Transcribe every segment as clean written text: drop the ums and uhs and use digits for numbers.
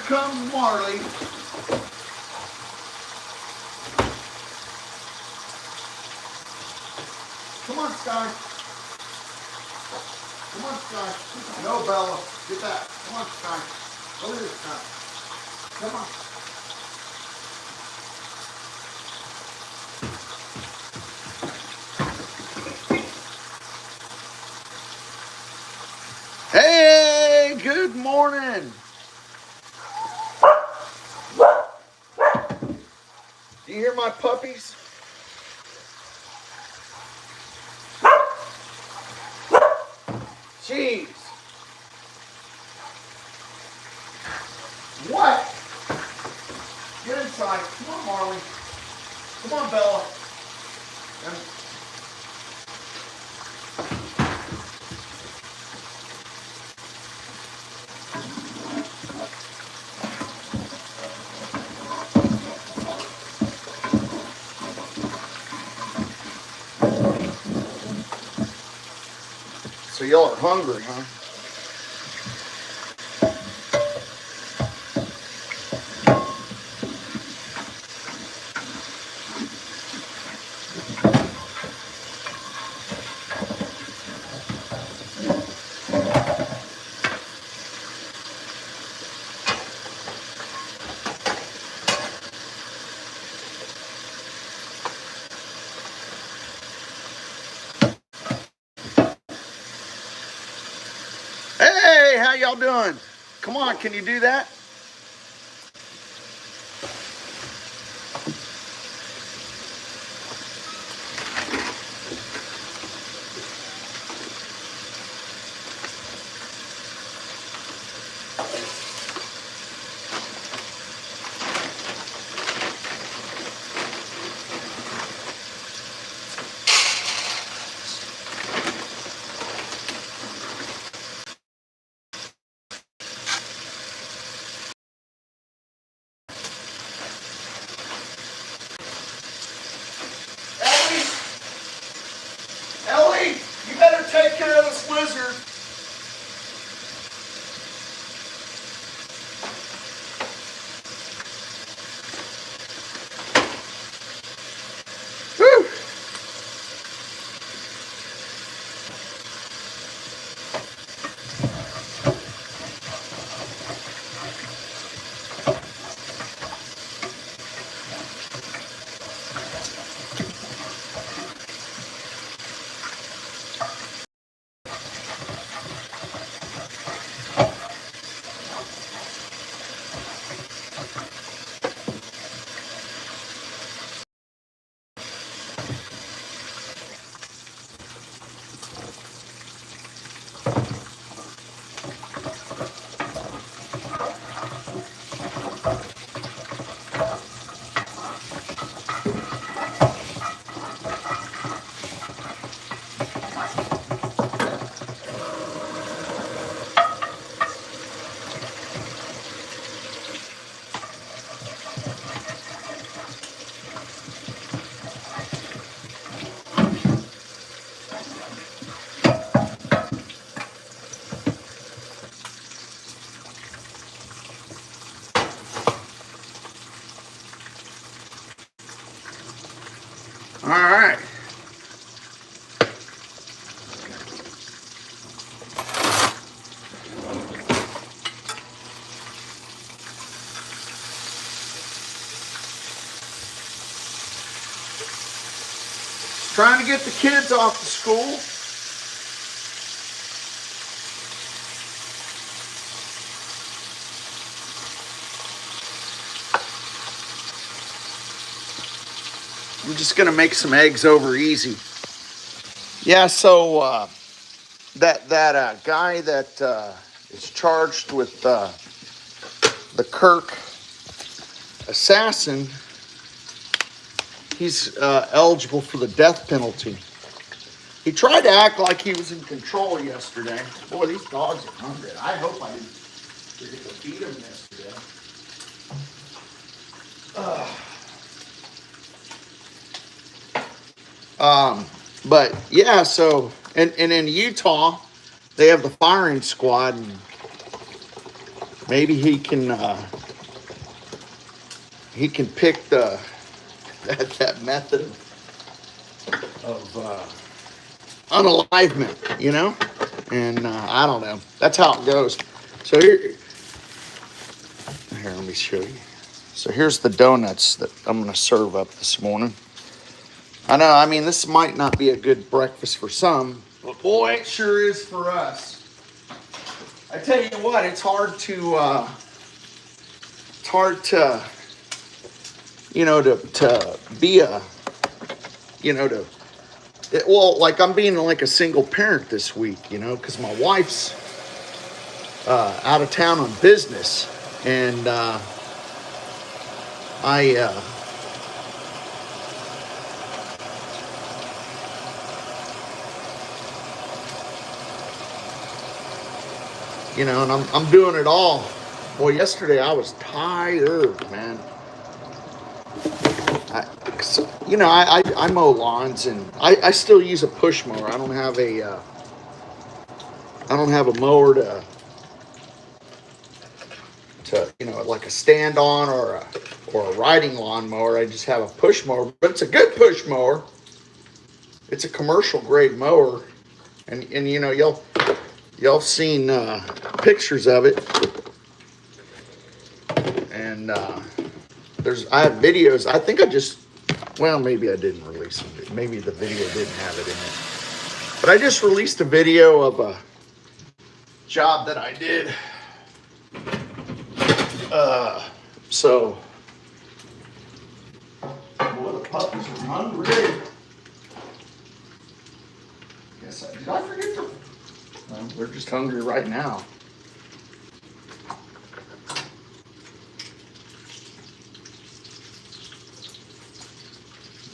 comes Marley. Come on, Sky. Come on, Sky. No, Bella. Get that. Come on, Sky. Over here, Sky. Come on. Hey, good morning. Do you hear my puppies? Jeez. What? Get inside. Come on, Marley. Come on, Bella. So y'all are hungry, huh? Hey, how y'all doing? Come on, can you do that? Ellie, you better take care of this lizard. Whew. All right. Trying to get the kids off to school. I'm just gonna make some eggs over easy. Yeah, so that guy that is charged with the Kirk assassin, he's eligible for the death penalty. He tried to act like he was in control yesterday. Boy, these dogs are hungry. I hope I didn't forget to feed them yesterday. But yeah, so and in Utah, they have the firing squad, and maybe he can he can pick that method of unalivement, you know? And I don't know. That's how it goes. So here, let me show you. So here's the donuts that I'm going to serve up this morning. I know, I mean, this might not be a good breakfast for some, but boy, it sure is for us. I tell you what, it's hard to, to be a, well, like I'm being like a single parent this week, because my wife's out of town on business, and I, and I'm doing it all. Well, yesterday I was tired, man. I mow lawns, and I still use a push mower. I don't have a mower to like a stand on or a riding lawn mower. I just have a push mower, but it's a good push mower. It's a commercial grade mower, and y'all seen pictures of it, and I have videos. I think maybe I didn't release them. Maybe the video didn't have it in it, but I just released a video of a job that I did. So, boy, the puppies are hungry. Did I forget to? Well, they're just hungry right now.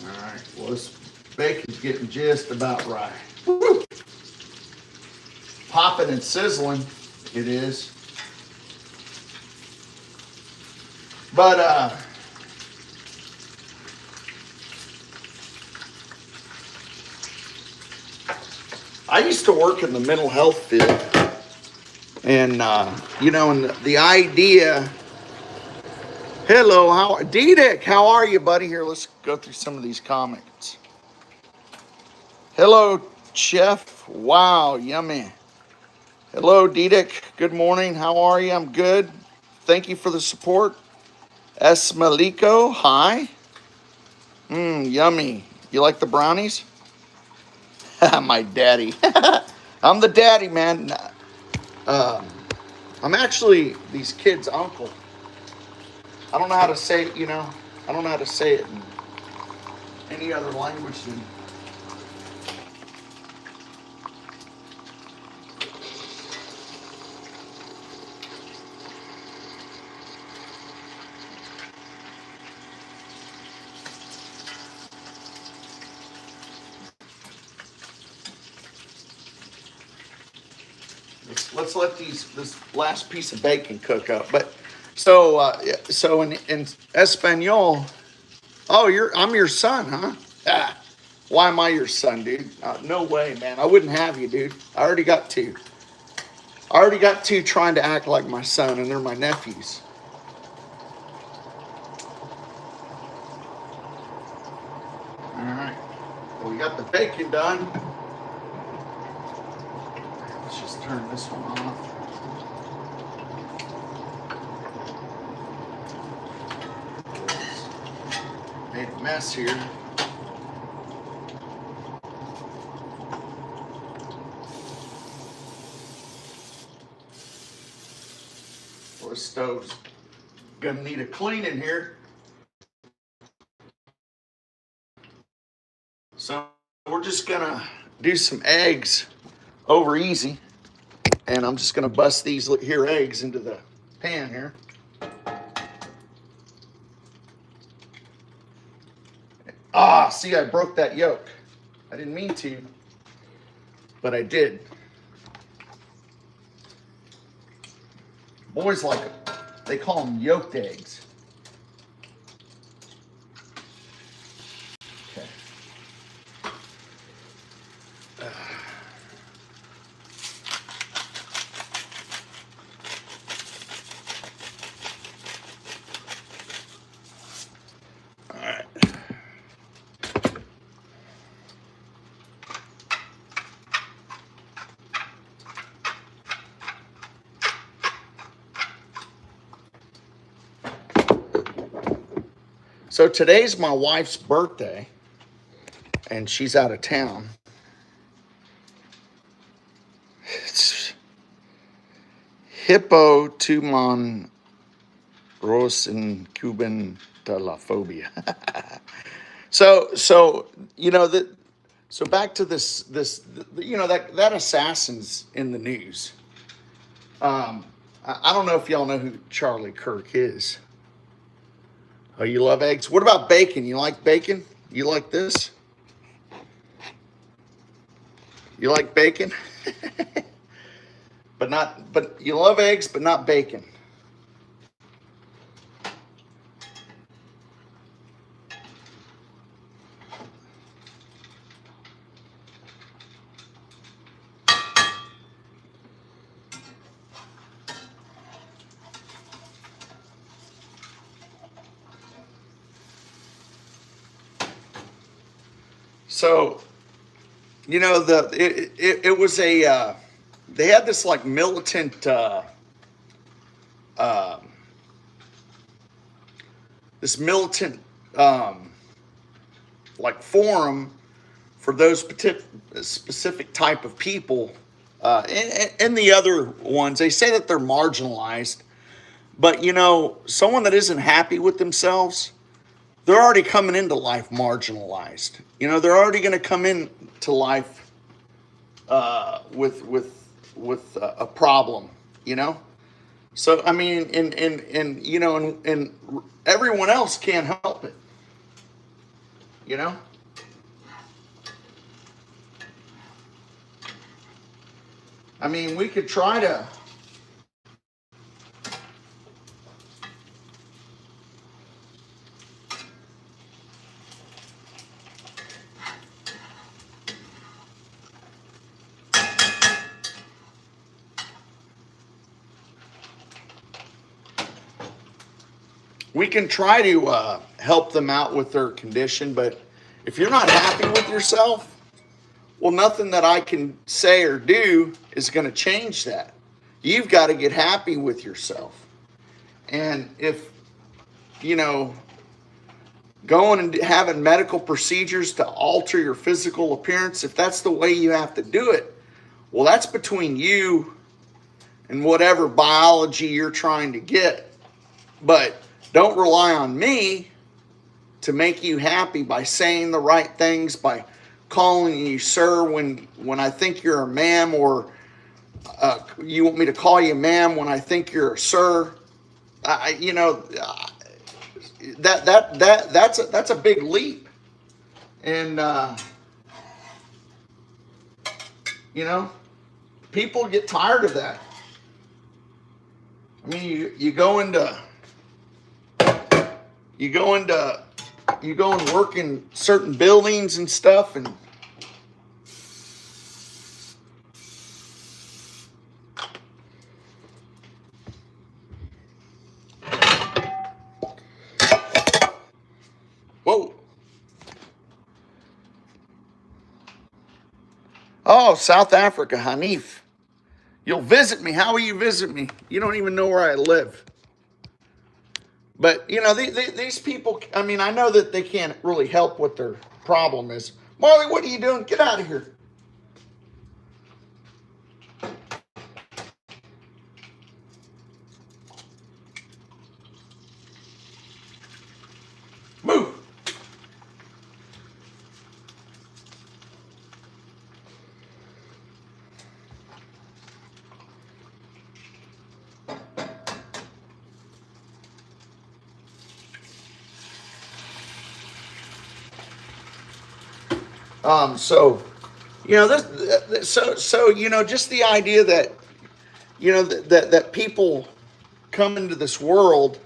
All right. Well, this bacon's getting just about right. Woo! Popping and sizzling, it is. But I used to work in the mental health field, and and the idea. Hello, Didic, how are you, buddy? Here, let's go through some of these comments. Hello, Chef. Wow, yummy. Hello, Didic. Good morning. How are you? I'm good. Thank you for the support. Esmaliko, hi. Yummy. You like the brownies? My daddy. I'm the daddy, man. I'm actually these kids' uncle. I don't know how to say it, I don't know how to say it in any other language than. Let's let this last piece of bacon cook up. But so in Espanol, I'm your son, huh? Why am I your son, dude? No way, man. I wouldn't have you, dude. I already got two trying to act like my son, and they're my nephews. All right. Well, we got the bacon done. Let's just turn this one off. Made a mess here. Well, this stove's gonna need a cleaning here. So we're just gonna do some eggs over easy, and I'm just gonna bust these here eggs into the pan here. See, I broke that yolk. I didn't mean to, but I did. Boys like them. They call them yolked eggs. Okay. So today's my wife's birthday, and she's out of town. It's Hippotumon Rosencuban de la phobia. So you know that. So back to this you know that assassin's in the news. I don't know if y'all know who Charlie Kirk is. Oh, you love eggs? What about bacon? You like bacon? You like this? You like bacon? But you love eggs, but not bacon. So, you know, it was a they had this like militant this militant like forum for those specific type of people, and the other ones. They say that they're marginalized, but you know, someone that isn't happy with themselves, they're already coming into life marginalized. You know, they're already going to come into life with a problem. You know, so I mean, and you know, and everyone else can't help it. You know. I mean, we could try to. We can try to help them out with their condition, but if you're not happy with yourself, well, nothing that I can say or do is going to change that. You've got to get happy with yourself. And if, you know, going and having medical procedures to alter your physical appearance, if that's the way you have to do it, well, that's between you and whatever biology you're trying to get. But don't rely on me to make you happy by saying the right things, by calling you sir when I think you're a ma'am, or you want me to call you ma'am when I think you're a sir. You know, that's a big leap, and you know, people get tired of that. I mean, you go and work in certain buildings and stuff, and whoa. Oh, South Africa, Hanif. You'll visit me. How will you visit me? You don't even know where I live. But, you know, these people, I mean, I know that they can't really help what their problem is. Marley, what are you doing? Get out of here. Move. So, you know, you know, just the idea that, you know, that people come into this world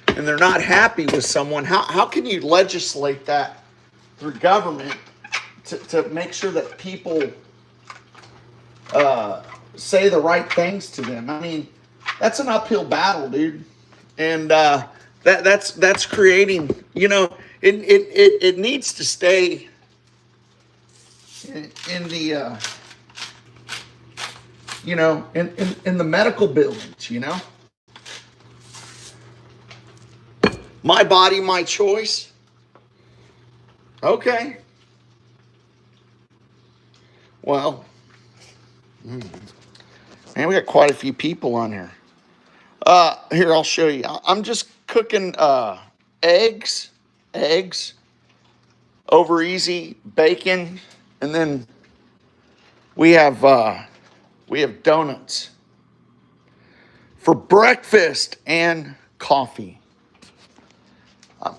and they're not happy with someone. How can you legislate that through government to make sure that people say the right things to them? I mean, that's an uphill battle, dude. And that's creating, you know, it needs to stay in the you know, in the medical buildings, you know. My body, my choice. Okay. Well, man, we got quite a few people on here. Here, I'll show you. I'm just cooking eggs, over easy, bacon, and then we have donuts for breakfast and coffee.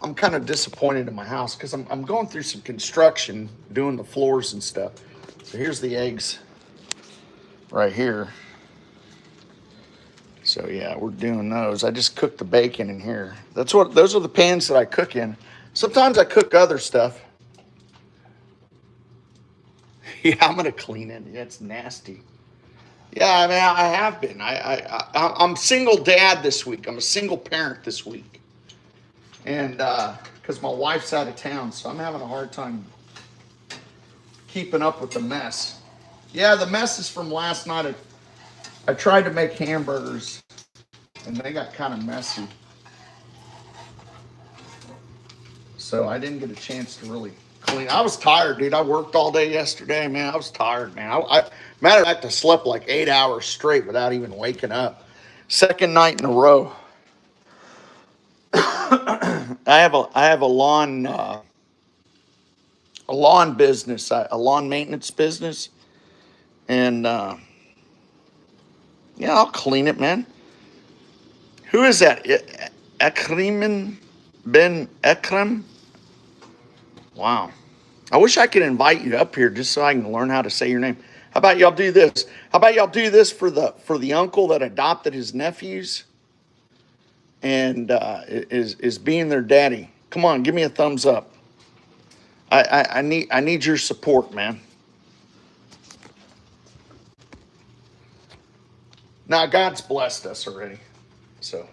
I'm kind of disappointed in my house because I'm going through some construction, doing the floors and stuff. So here's the eggs right here. So yeah, we're doing those. I just cooked the bacon in here. Those are the pans that I cook in. Sometimes I cook other stuff. Yeah, I'm gonna clean it. It's nasty. Yeah, I mean, I have been. I'm single dad this week. I'm a single parent this week, and because my wife's out of town, so I'm having a hard time keeping up with the mess. Yeah, the mess is from last night. I tried to make hamburgers, and they got kind of messy, so I didn't get a chance to really clean. I was tired, dude. I worked all day yesterday, man. I was tired, man. Matter of fact, I slept like 8 hours straight without even waking up. Second night in a row. I have a lawn business, a lawn maintenance business, and yeah, I'll clean it, man. Who is that? Ekriman Ben Ekrem? Wow. I wish I could invite you up here just so I can learn how to say your name. How about y'all do this? How about y'all do this for the uncle that adopted his nephews and is being their daddy? Come on, give me a thumbs up. I need your support, man. Now God's blessed us already, so.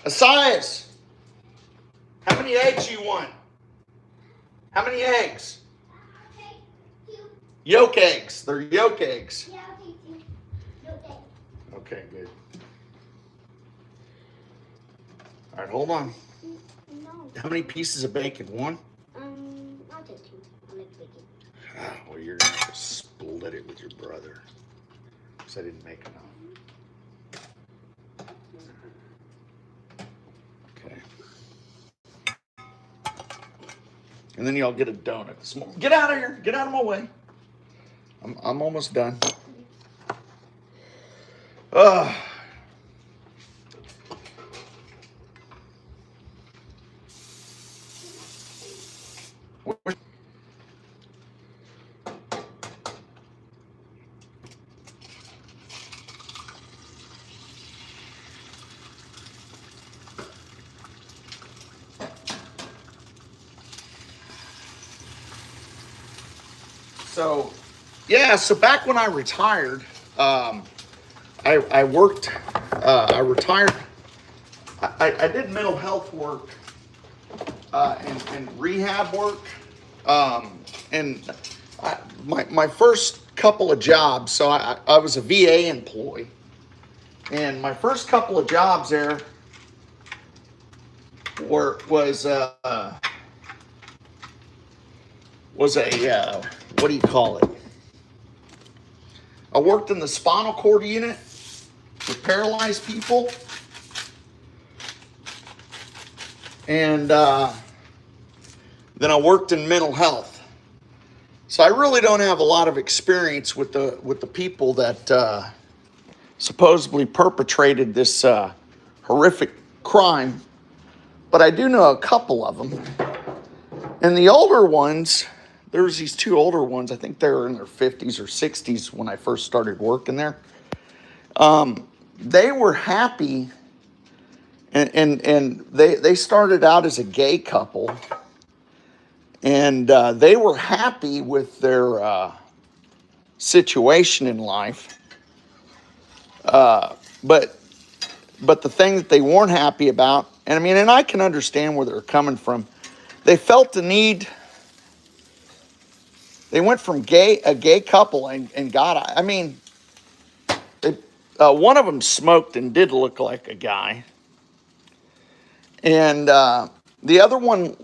Asias, how many eggs you want? How many eggs? Yolk eggs. They're yolk eggs. Yeah, I'll take two. Yolk eggs. Okay, good. All right, hold on. No. How many pieces of bacon? One? I'll take two. I'll make bacon. Ah, well, you're going to have to split it with your brother. Because I didn't make enough. Okay. And then y'all get a donut. Get out of here. Get out of my way. I'm almost done. So, yeah, so back when I retired, I worked, I retired, I did mental health work and rehab work. My first couple of jobs, so I was a VA employee. And my first couple of jobs there was a what do you call it? I worked in the spinal cord unit with paralyzed people, and then I worked in mental health. So I really don't have a lot of experience with the people that supposedly perpetrated this horrific crime, but I do know a couple of them. And the older ones, there was these two older ones, I think they were in their 50s or 60s when I first started working there. They were happy, and they started out as a gay couple, and they were happy with their situation in life. But the thing that they weren't happy about, and I can understand where they're coming from, they felt the need They went from a gay couple, and God, I mean, they, one of them smoked and did look like a guy, and the other one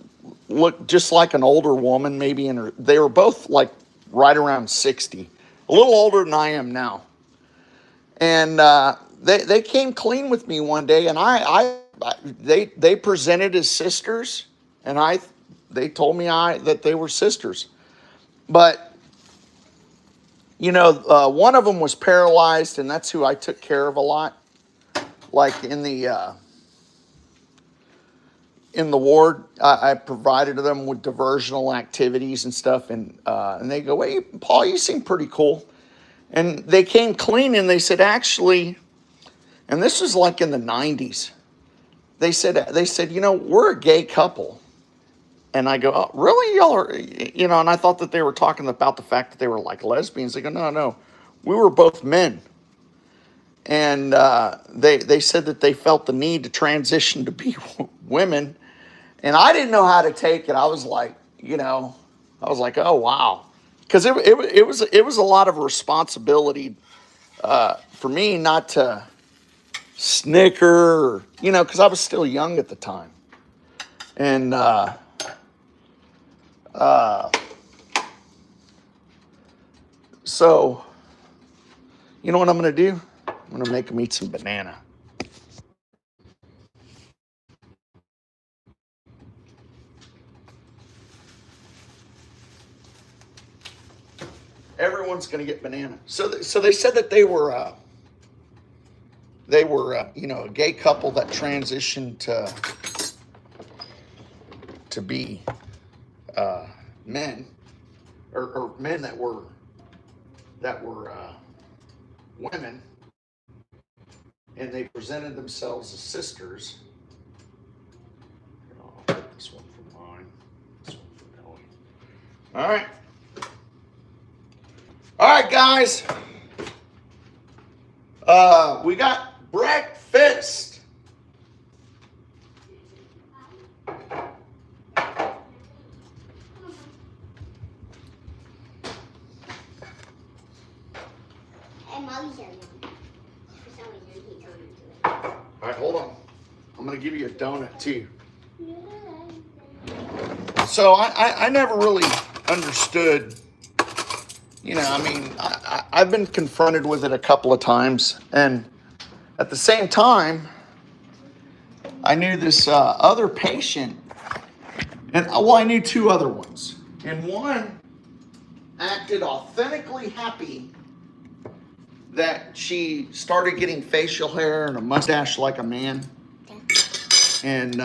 looked just like an older woman, maybe in her. They were both like right around 60, a little older than I am now, and they came clean with me one day, and they presented as sisters, and they told me that they were sisters, but. One of them was paralyzed, and that's who I took care of a lot. Like in the ward, I provided them with diversional activities and stuff, and they go, "Hey, Paul, you seem pretty cool." And they came clean, and they said, actually, and this was like in the 90s. They said, we're a gay couple. And I go, "Oh, really? Y'all are," and I thought that they were talking about the fact that they were like lesbians. They go, no, we were both men. And they said that they felt the need to transition to be women. And I didn't know how to take it. I was like, oh, wow. Because it was a lot of responsibility for me not to snicker, because I was still young at the time. And, so, you know what I'm going to do? I'm going to make them eat some banana. Everyone's going to get banana. So they said that they were a gay couple that transitioned to be men, or men that were women, and they presented themselves as sisters. I'll put this one for mine, this one for Ellie. All right, guys. We got breakfast. All right, hold on. I'm going to give you a donut, too. So I never really understood, I've been confronted with it a couple of times. And at the same time, I knew this other patient, and I knew two other ones. And one acted authentically happy that she started getting facial hair and a mustache like a man. And,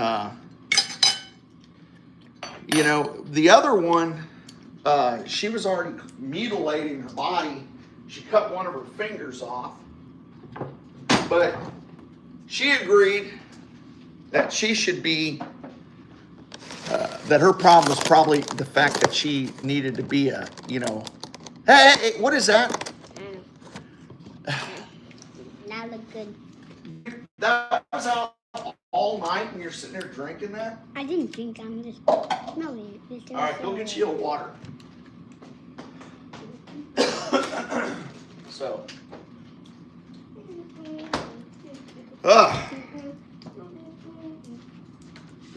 the other one, she was already mutilating her body. She cut one of her fingers off. But she agreed that she should be, that her problem was probably the fact that she needed to be hey, what is that? Now look good. That was out all night and you're sitting there drinking that? I didn't drink, I'm just smelling it. All right, go get you a water. So.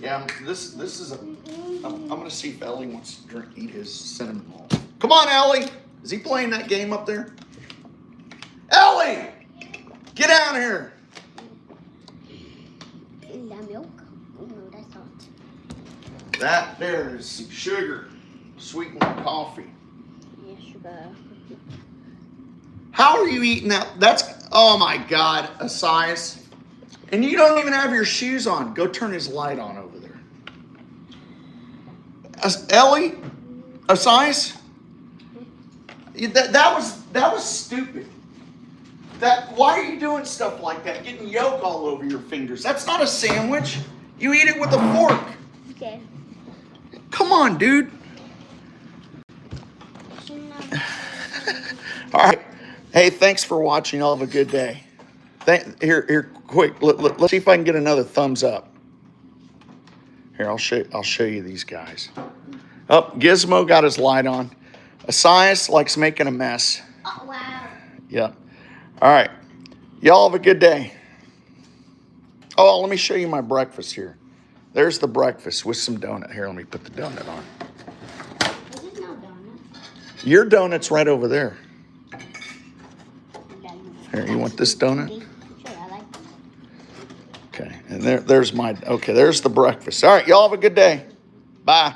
Yeah, this is I'm gonna see if Ellie wants to eat his cinnamon roll. Come on, Ellie. Is he playing that game up there? Ellie! Get down here. Is that milk? Oh no, that's not. That there is sugar, sweetened coffee. Yeah, sugar. How are you eating that? Oh my God, a size. And you don't even have your shoes on. Go turn his light on over there. Ellie, a size? That was stupid. Why are you doing stuff like that? Getting yolk all over your fingers. That's not a sandwich. You eat it with a fork. Okay. Come on, dude. All right. Hey, thanks for watching. Y'all have a good day. Here, quick. Let's see if I can get another thumbs up. Here, I'll show you these guys. Oh, Gizmo got his light on. Asias likes making a mess. Oh, wow. Yep. All right. Y'all have a good day. Oh, let me show you my breakfast here. There's the breakfast with some donut. Here, let me put the donut on. This is no donut. Your donut's right over there. Here, you want this donut? Sure, I like it. Okay, and there's my, okay, there's the breakfast. All right, y'all have a good day. Bye.